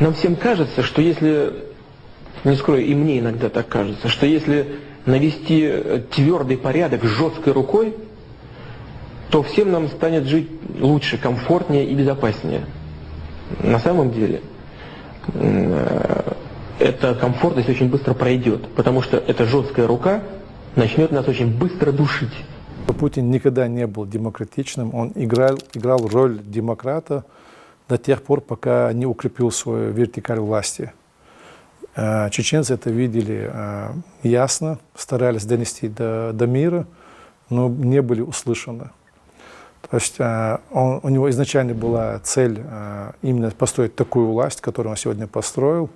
Нам всем кажется, что если, не скрою, и мне иногда так кажется, что если навести твердый порядок жесткой рукой, то всем нам станет жить лучше, комфортнее и безопаснее. На самом деле, эта комфортность очень быстро пройдет, потому что эта жесткая рука начнет нас очень быстро душить. Путин никогда не был демократичным, он играл роль демократа до тех пор, пока не укрепил свою вертикаль власти. Чеченцы это видели ясно, старались донести до мира, но не были услышаны. То есть у него изначально была цель именно построить такую власть, которую он сегодня построил,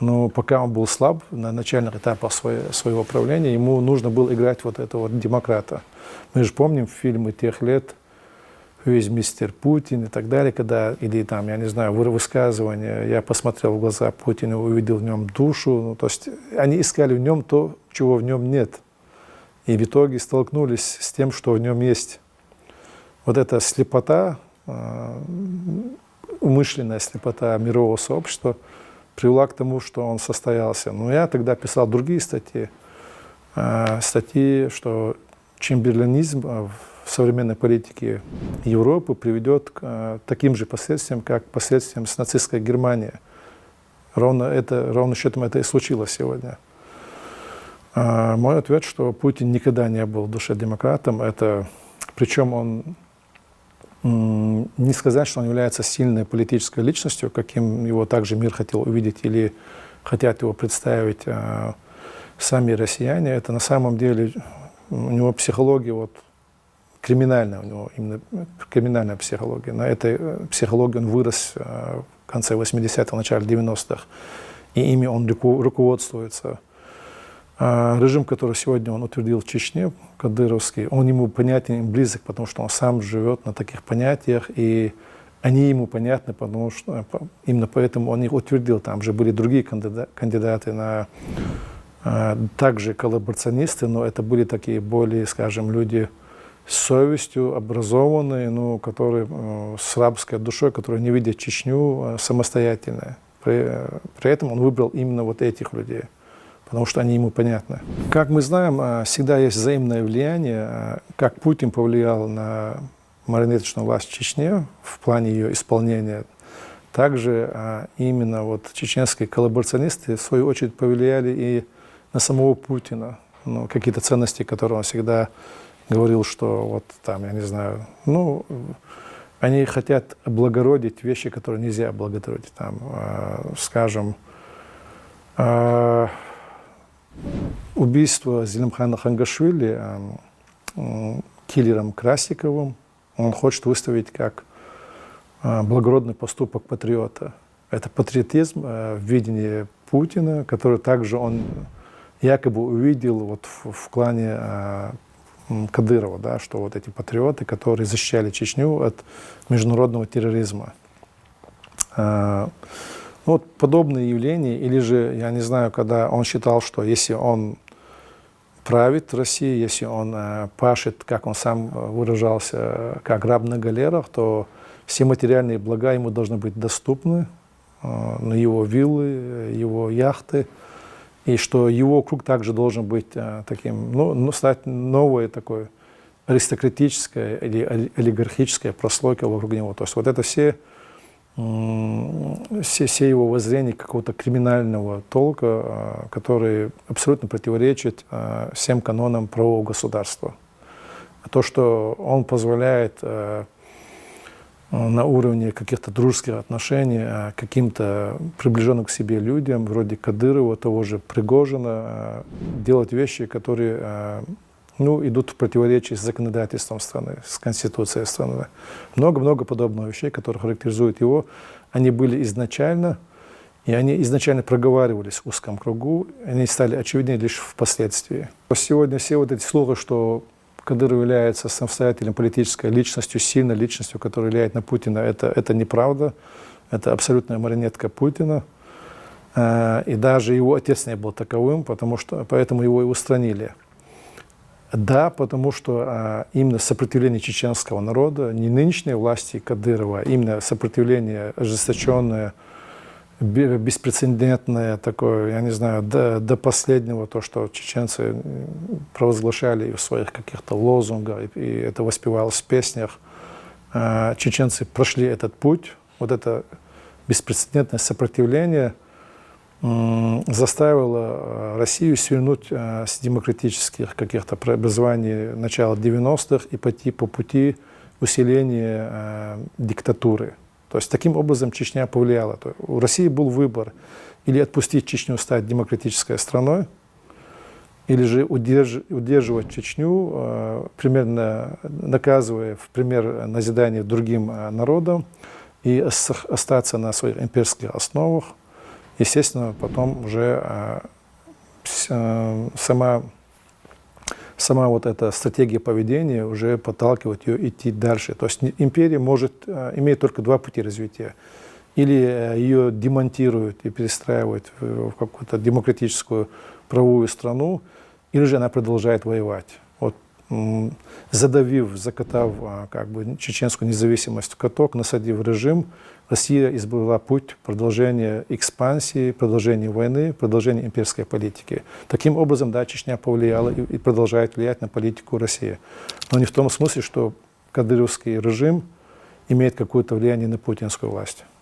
но пока он был слаб на начальных этапах своего правления, ему нужно было играть вот этого демократа. Мы же помним фильмы тех лет, «Весь мистер Путин» и так далее, когда, или там, я не знаю, высказывания, я посмотрел в глаза Путина, увидел в нем душу, ну, то есть они искали в нем то, чего в нем нет, и в итоге столкнулись с тем, что в нем есть. Вот эта слепота, умышленная слепота мирового сообщества привела к тому, что он состоялся. Но я тогда писал другие статьи, что чемберлинизм в современной политике Европы приведет к таким же последствиям, как последствиям с нацистской Германией. Ровно счетом это и случилось сегодня. Мой ответ, что Путин никогда не был в душе демократом, причем он не сказать, что он является сильной политической личностью, каким его также мир хотел увидеть или хотят его представить сами россияне. Это на самом деле у него психология криминальная, у него именно криминальная психология. На этой психологии он вырос в конце 80-х, начале 90-х, и ими он руководствуется. Режим, который сегодня он утвердил в Чечне, кадыровский, он ему понятен и близок, потому что он сам живет на таких понятиях, и они ему понятны, потому что именно поэтому он их утвердил. Там же были другие кандидаты на также коллаборационисты, но это были такие более, скажем, люди с совестью, образованные, которые с рабской душой, которые не видят Чечню самостоятельно. При этом он выбрал именно вот этих людей, потому что они ему понятны. Как мы знаем, всегда есть взаимное влияние, как Путин повлиял на марионеточную власть в Чечне в плане ее исполнения. Также именно чеченские коллаборационисты, в свою очередь, повлияли и на самого Путина. Какие-то ценности, которые он всегда говорил, что я не знаю, они хотят облагородить вещи, которые нельзя облагородить. Скажем, убийство Зелимхана Хангашвили киллером Красиковым он хочет выставить как благородный поступок патриота. Это патриотизм в видении Путина, который также он якобы увидел в клане Кадырова, да, что эти патриоты, которые защищали Чечню от международного терроризма. Подобные явления, или же, я не знаю, когда он считал, что если он правит Россией, если он пашет, как он сам выражался, как раб на галерах, то все материальные блага ему должны быть доступны, на его виллы, его яхты, и что его круг также должен быть таким, стать новой такой аристократической или олигархической прослойкой вокруг него. То есть это все его воззрения какого-то криминального толка, которые абсолютно противоречат всем канонам правового государства. То, что он позволяет на уровне каких-то дружеских отношений каким-то приближенным к себе людям, вроде Кадырова, того же Пригожина, делать вещи, которые идут в противоречии с законодательством страны, с конституцией страны. Много-много подобных вещей, которые характеризуют его, они были изначально, и они изначально проговаривались в узком кругу, они стали очевидны лишь впоследствии. Сегодня все эти слухи, что Кадыров является самостоятельной политической личностью, сильной личностью, которая влияет на Путина, это неправда, это абсолютная марионетка Путина. И даже его отец не был таковым, поэтому его и устранили. Да, потому что именно сопротивление чеченского народа, не нынешней власти Кадырова, а именно сопротивление ожесточенное беспрецедентное такое, я не знаю, до последнего то, что чеченцы провозглашали в своих каких-то лозунгах, и это воспевалось в песнях. Чеченцы прошли этот путь, вот это беспрецедентное сопротивление заставило Россию свернуть с демократических каких-то преобразований начала 90-х и пойти по пути усиления диктатуры. То есть таким образом Чечня повлияла. У России был выбор или отпустить Чечню, стать демократической страной, или же удерживать Чечню, примерно наказывая в пример назидания другим народам, и остаться на своих имперских основах. Естественно, потом уже сама вот эта стратегия поведения уже подталкивает ее идти дальше. То есть империя имеет только два пути развития. Или ее демонтируют и перестраивают в какую-то демократическую правовую страну, или же она продолжает воевать. Вот, закатав как бы чеченскую независимость в каток, насадив режим, Россия избрала путь продолжения экспансии, продолжения войны, продолжения имперской политики. Таким образом, да, Чечня повлияла и продолжает влиять на политику России. Но не в том смысле, что кадыровский режим имеет какое-то влияние на путинскую власть.